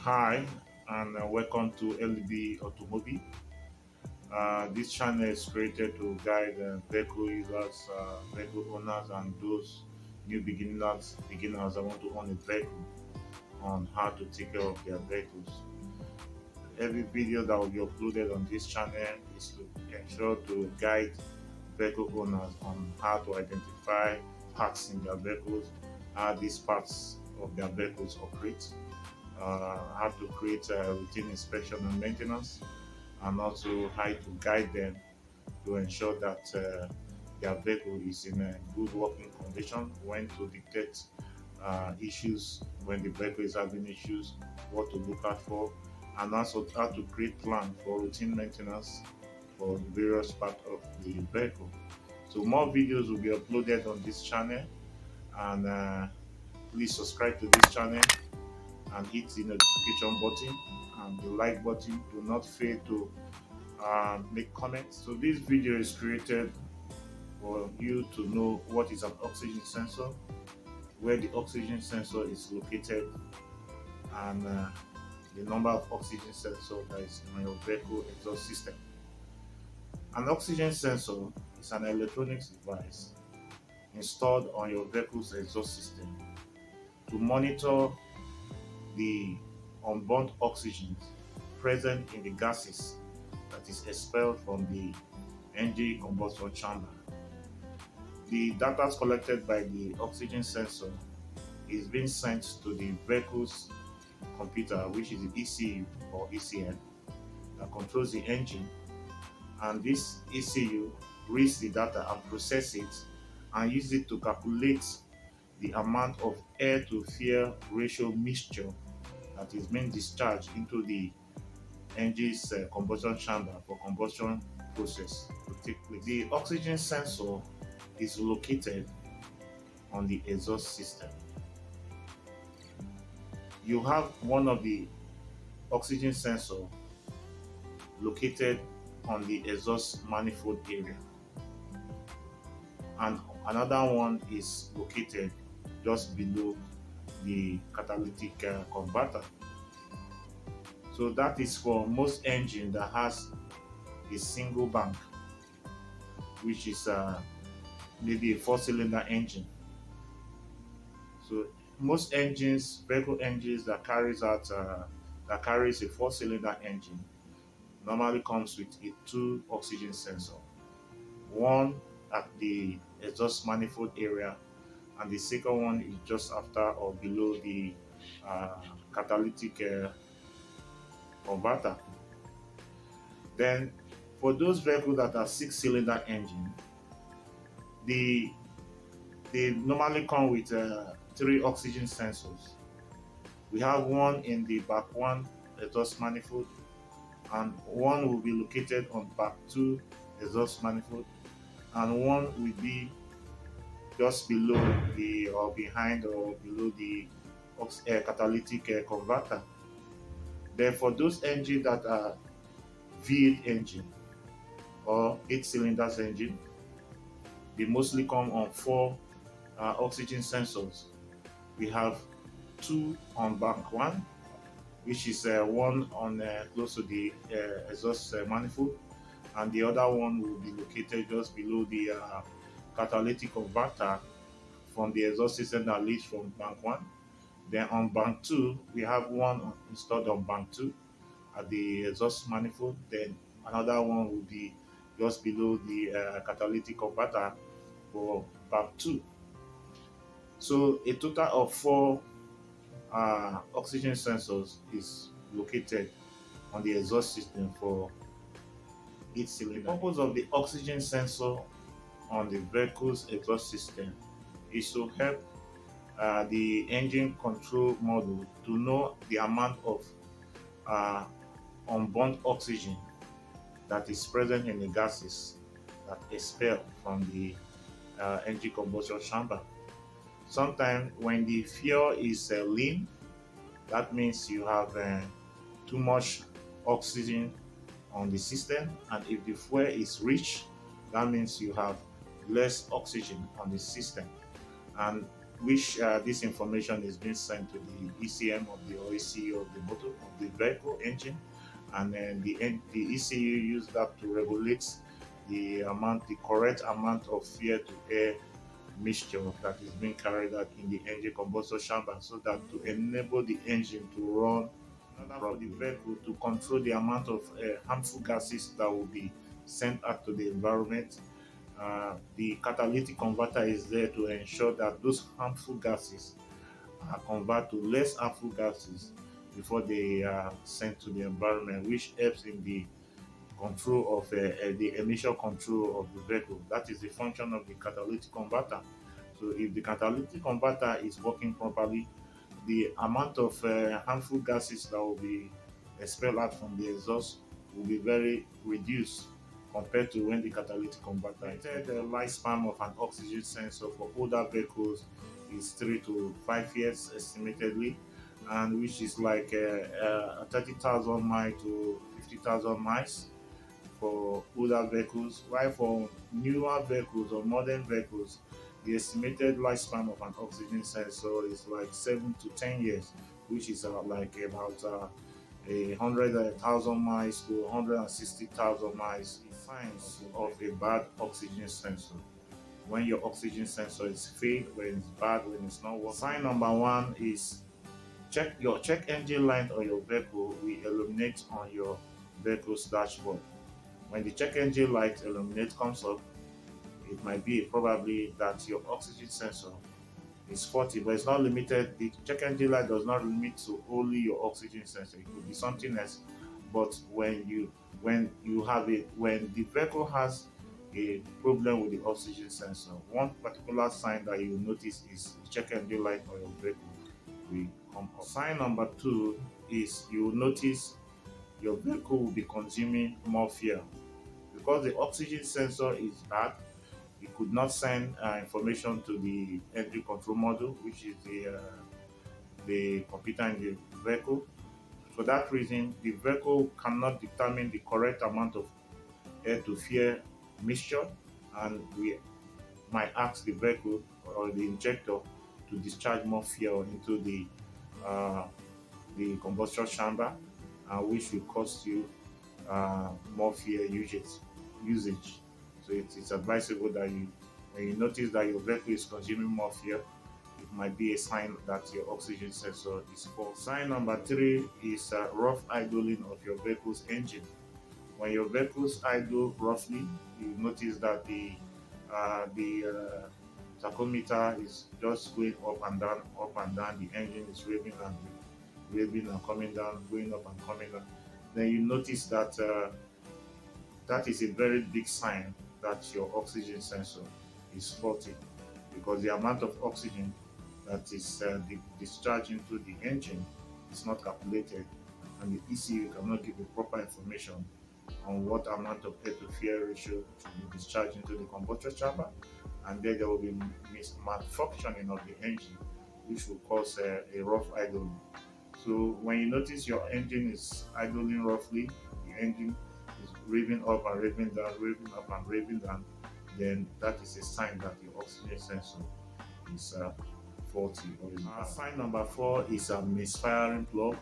Hi, and welcome to ELLY-B Automobile. This channel is created to guide vehicle users, vehicle owners, and those new beginners that want to own a vehicle on how to take care of their vehicles. Every video that will be uploaded on this channel is to ensure to guide vehicle owners on how to identify parts in their vehicles, how these parts of their vehicles operate, how to create a routine inspection and maintenance, and also how to guide them to ensure that their vehicle is in a good working condition, when to detect issues when the vehicle is having issues, what to look out for, and also how to create plan for routine maintenance for the various parts of the vehicle. So more videos will be uploaded on this channel, and please subscribe to this channel and hit the notification button and the like button. Do not fail to make comments. So this video is created for you to know what is an oxygen sensor, where the oxygen sensor is located, and the number of oxygen sensor that is on your vehicle exhaust system. An oxygen sensor is an electronics device installed on your vehicle's exhaust system to monitor the unburnt oxygen present in the gases that is expelled from the engine combustion chamber. The data collected by the oxygen sensor is being sent to the vehicle's computer, which is the ECU or ECM, that controls the engine, and this ECU reads the data and process it and use it to calculate the amount of air to fuel ratio mixture that is being discharged into the engine's combustion chamber for combustion process to take place. The oxygen sensor is located on the exhaust system. You have one of the oxygen sensor located on the exhaust manifold area, and another one is located just below the catalytic converter. So that is for most engine that has a single bank, which is maybe a 4-cylinder engine. So most engines, vehicle engines that carries a 4-cylinder engine, normally comes with a 2 oxygen sensor, one at the exhaust manifold area, and the second one is just after or below the catalytic converter. Then for those vehicles that are 6-cylinder engine, they normally come with 3 oxygen sensors. We have one in the back 1 exhaust manifold, and one will be located on back 2 exhaust manifold, and one will be just below the or behind or below the catalytic converter. Then for those engines that are V8 engine or 8 cylinders engine, they mostly come on 4 oxygen sensors. We have 2 on bank 1, which is one on close to the exhaust manifold, and the other one will be located just below the catalytic converter from the exhaust system that leads from bank 1. Then on bank 2, we have one installed on bank 2 at the exhaust manifold. Then another one will be just below the catalytic converter for bank 2. So a total of 4 oxygen sensors is located on the exhaust system for each cylinder. The purpose of the oxygen sensor on the vehicle's exhaust system is to help the engine control module to know the amount of unburnt oxygen that is present in the gases that expel from the engine combustion chamber. Sometimes when the fuel is lean, that means you have too much oxygen on the system, and if the fuel is rich, that means you have less oxygen on the system. And which this information is being sent to the ECM of the or ECU of the motor of the vehicle engine, and then the ECU use that to regulate the correct amount of fuel to air mixture that is being carried out in the engine combustion chamber, so that to enable the engine to run in order for the vehicle to control the amount of harmful gases that will be sent out to the environment. The catalytic converter is there to ensure that those harmful gases are converted to less harmful gases before they are sent to the environment, which helps in the control of the emission control of the vehicle. That is the function of the catalytic converter. So if the catalytic converter is working properly, the amount of harmful gases that will be expelled out from the exhaust will be very reduced compared to when the catalytic converter is. The lifespan of an oxygen sensor for older vehicles is 3 to 5 years estimatedly, and which is like 30,000 miles to 50,000 miles for older vehicles, while for newer vehicles or modern vehicles, the estimated lifespan of an oxygen sensor is like 7 to 10 years, which is like about 100,000 miles to 160,000 miles. Signs of a bad oxygen sensor: when your oxygen sensor is failed, when it's bad, when it's not working. Sign number one is check engine light on your vehicle will illuminate on your vehicle's dashboard. When the check engine light illuminate comes up, it might be probably that your oxygen sensor is faulty, but it's not limited. The check engine light does not limit to only your oxygen sensor. It could be something else. But when the vehicle has a problem with the oxygen sensor, one particular sign that you notice is the check engine light on your vehicle will come up. Sign number two is you will notice your vehicle will be consuming more fuel. Because the oxygen sensor is bad, it could not send information to the engine control module, which is the computer in the vehicle. For that reason, the vehicle cannot determine the correct amount of air to fuel mixture, and we might ask the vehicle or the injector to discharge more fuel into the combustion chamber, which will cost you more fuel usage. So it's advisable that when you notice that your vehicle is consuming more fuel, it might be a sign that your oxygen sensor is full. Sign number three is rough idling of your vehicle's engine. When your vehicle's idle roughly, you notice that the tachometer is just going up and down, up and down. The engine is revving and coming down, going up and coming down. Then you notice that that is a very big sign that your oxygen sensor is faulty, because the amount of oxygen that is discharged into the engine is not calculated, and the ECU cannot give you proper information on what amount of air to fuel ratio should be discharged into the combustion chamber, and then there will be malfunctioning of the engine, which will cause a rough idling. So when you notice your engine is idling roughly, the engine is revving up and revving down, revving up and revving down, then that is a sign that your oxygen sensor is faulty or is bad. Sign number four is a misfiring plug.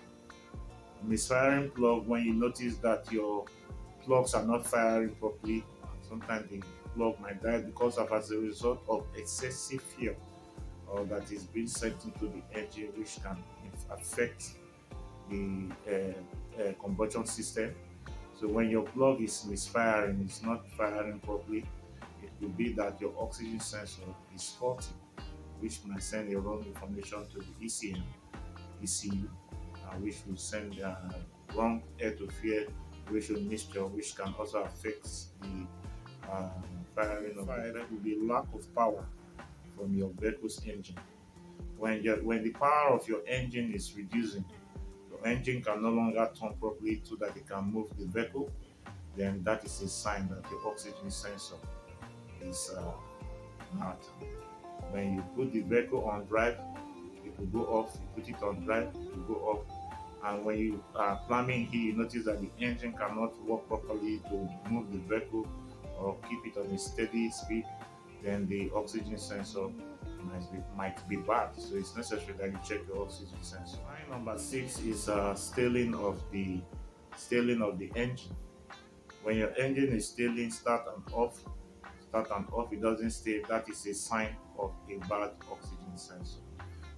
Misfiring plug: when you notice that your plugs are not firing properly, sometimes the plug might die because of as a result of excessive fuel or that is being sent into the engine, which can affect the combustion system. So when your plug is misfiring, it's not firing properly, it could be that your oxygen sensor is faulty, which might send a wrong information to the ECU, which will send wrong air to fuel ratio mixture, which can also affect the firing of the vehicle. There will be lack of power from your vehicle's engine. When the power of your engine is reducing, your engine can no longer turn properly so that it can move the vehicle, then that is a sign that your oxygen sensor is bad. When you put the vehicle on drive, it will go off. You put it on drive, it will go off. And when you are climbing here, you notice that the engine cannot work properly to move the vehicle or keep it on a steady speed, then the oxygen sensor might be bad. So it's necessary that you check your oxygen sensor. Sign number 6 is stalling of the engine. When your engine is stalling, start and off, it doesn't stay. That is a sign of a bad oxygen sensor.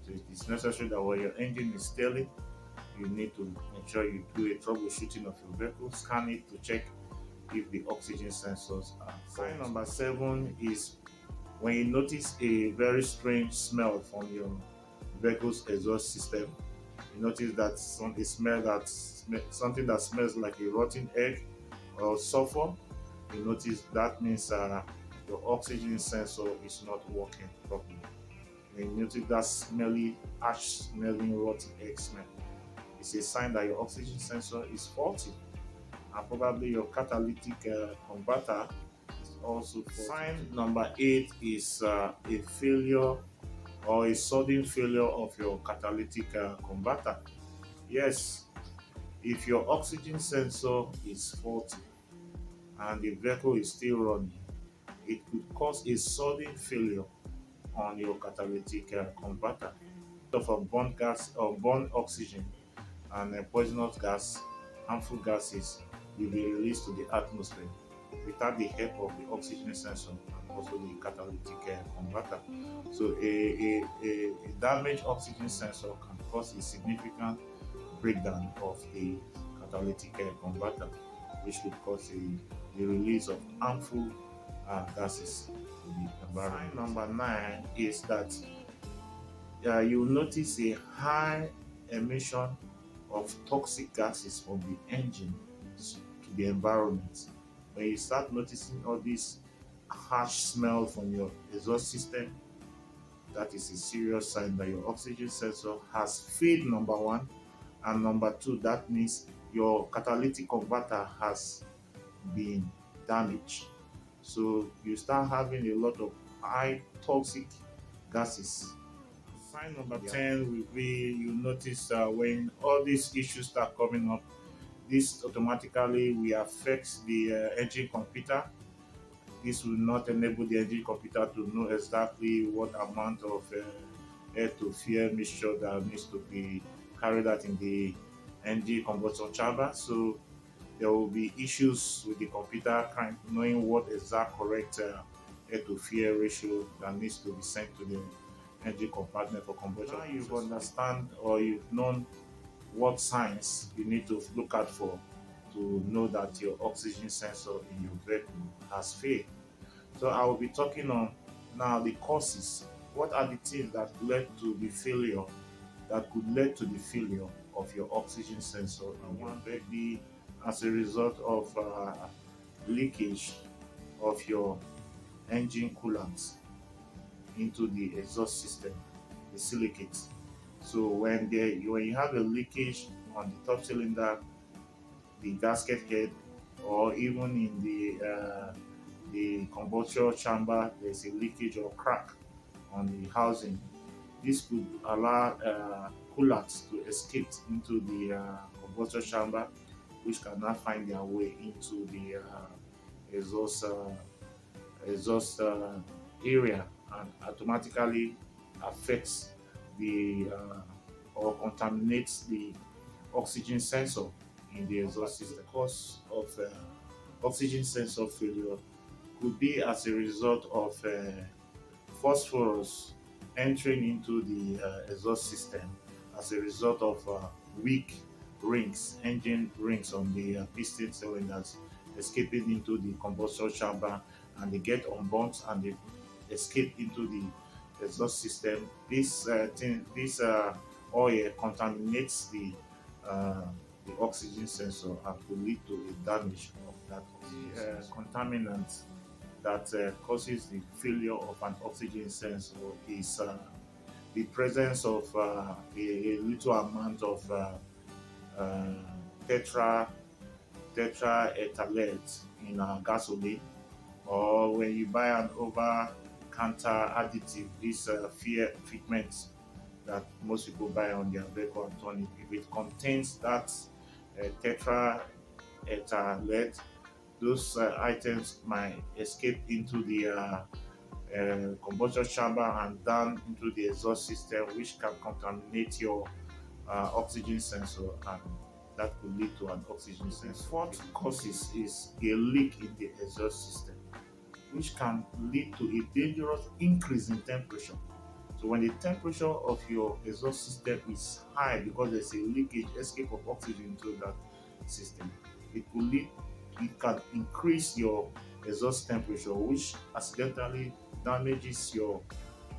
So it is necessary that when your engine is stalling, you need to make sure you do a troubleshooting of your vehicle, scan it to check if the oxygen sensors are fault. Sign number 7 is when you notice a very strange smell from your vehicle's exhaust system. You notice that something that smells like a rotten egg or sulfur. You notice that means your oxygen sensor is not working properly. When you notice that smelly, ash smelling rotten egg smell, it's a sign that your oxygen sensor is faulty, and probably your catalytic converter is also faulty. Sign number 8 is a failure or a sudden failure of your catalytic converter. Yes, if your oxygen sensor is faulty and the vehicle is still running, it could cause a sudden failure on your catalytic converter. Of a burnt gas or burnt oxygen and poisonous gas, harmful gases will be released to the atmosphere without the help of the oxygen sensor and also the catalytic converter. So a damaged oxygen sensor can cause a significant breakdown of the catalytic converter, which could cause the release of harmful gases to the environment. Sign number 9 is that you will notice a high emission of toxic gases from the engine to the environment. When you start noticing all this harsh smell from your exhaust system, that is a serious sign that your oxygen sensor has failed, number 1. And number 2, that means your catalytic converter has been damaged. So you start having a lot of high toxic gases. Sign number 10 will be you notice when all these issues start coming up, this automatically will affect the engine computer. This will not enable the engine computer to know exactly what amount of air to fuel mixture that needs to be carried out in the engine combustion chamber. So there will be issues with the computer knowing what exact correct air to fuel ratio that needs to be sent to the engine compartment for combustion. Now you've understand or you've known what signs you need to look out for to know that your oxygen sensor in your vehicle has failed. So I will be talking on now the causes. What are the things that led to the failure, that could lead to the failure of your oxygen sensor in your vehicle as a result of leakage of your engine coolant into the exhaust system, the silicate. So when you have a leakage on the top cylinder, the gasket head, or even in the combustion chamber, there's a leakage or crack on the housing. This could allow coolant to escape into the combustion chamber, which cannot find their way into the exhaust area, and automatically affects the or contaminates the oxygen sensor in the exhaust system. The cause of oxygen sensor failure could be as a result of phosphorus entering into the exhaust system as a result of weak rings, engine rings on the piston cylinders escaping into the combustion chamber, and they get unburnt and they escape into the exhaust system. This oil contaminates the oxygen sensor and could lead to a damage of that oxygen contaminant that causes the failure of an oxygen sensor is the presence of a little amount of tetraethyl in gasoline, or when you buy an over-counter additive, this fitment that most people buy on their vehicle and tonic, if it contains that tetraethyl, those items might escape into the combustion chamber and down into the exhaust system, which can contaminate your oxygen sensor, and that could lead to an oxygen sensor. Fourth causes is a leak in the exhaust system, which can lead to a dangerous increase in temperature. So when the temperature of your exhaust system is high because there's a leakage, escape of oxygen into that system, it can increase your exhaust temperature, which accidentally damages your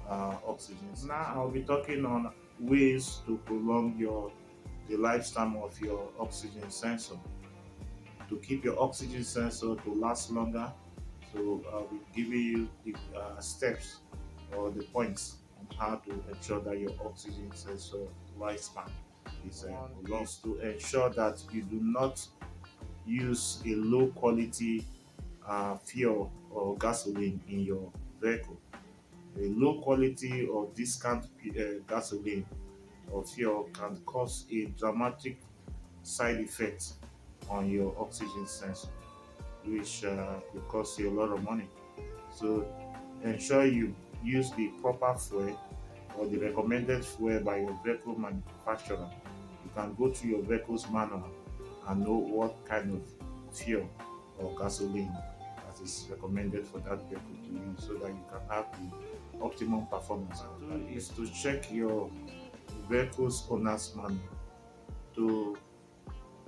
oxygen. Now I'll be talking on ways to prolong the lifetime of your oxygen sensor, to keep your oxygen sensor to last longer. So I'll be giving you the steps or the points on how to ensure that your oxygen sensor lifespan is long. Is to ensure that you do not use a low quality fuel or gasoline in your vehicle. A low quality or discount gasoline or fuel can cause a dramatic side effect on your oxygen sensor, which will cost you a lot of money. So ensure you use the proper fuel or the recommended fuel by your vehicle manufacturer. You can go through your vehicle's manual and know what kind of fuel or gasoline that is recommended for that vehicle to use, so that you can have the optimum performance. Two is to check your vehicle's owner's manual to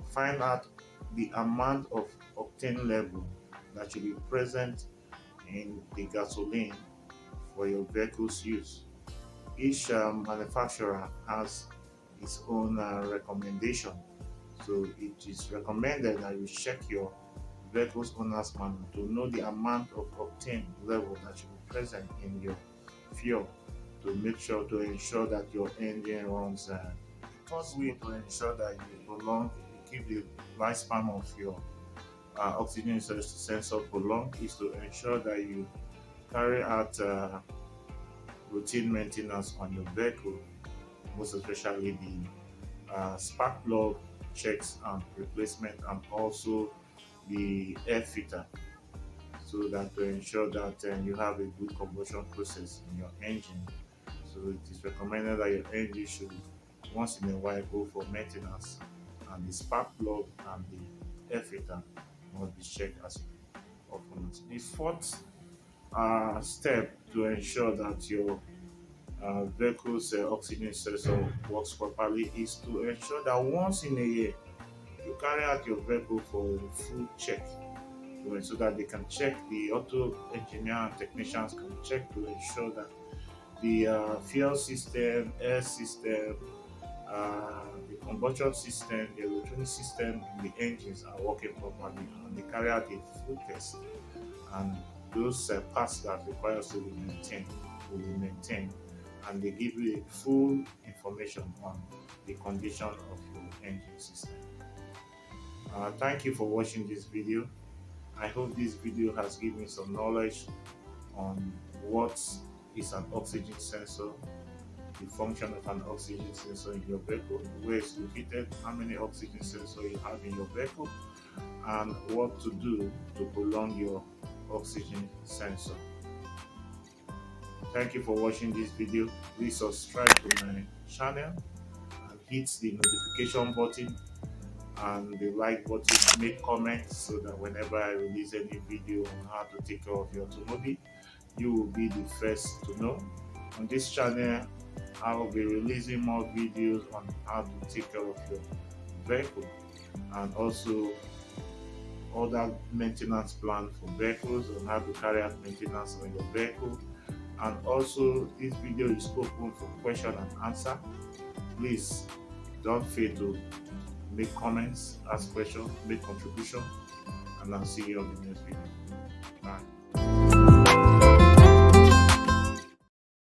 find out the amount of octane level that should be present in the gasoline for your vehicle's use. Each manufacturer has its own recommendation, so it is recommended that you check your vehicle's owner's manual to know the amount of octane level that should be present in your fuel, to ensure that your engine runs. First way to ensure that you keep the lifespan of your oxygen sensor prolonged is to ensure that you carry out routine maintenance on your vehicle, most especially the spark plug checks and replacement, and also the air filter, so that to ensure that you have a good combustion process in your engine. So it is recommended that your engine should once in a while go for maintenance, and the spark plug and the air filter must be checked as often as. The fourth step to ensure that your vehicle's oxygen sensor works properly is to ensure that once in a year you carry out your vehicle for a full check, so that they can check, the auto engineer and technicians can check to ensure that the fuel system, air system, the combustion system, the electronic system in the engines are working properly, and they carry out a full test, and those parts that require to be maintained will be maintained, and they give you a full information on the condition of your engine system. Thank you for watching this video. I hope this video has given you some knowledge on what is an oxygen sensor, the function of an oxygen sensor in your vehicle, where it's located, how many oxygen sensors you have in your vehicle, and what to do to prolong your oxygen sensor. Thank you for watching this video. Please subscribe to my channel and hit the notification button and the like button, make comments, so that whenever I release any video on how to take care of your automobile, you will be the first to know. On this channel, I will be releasing more videos on how to take care of your vehicle, and also other maintenance plan for vehicles, on how to carry out maintenance on your vehicle. And also, this video is open for question and answer. Please don't fail to make comments, ask questions, make contribution, and I'll see you on the next video. Bye.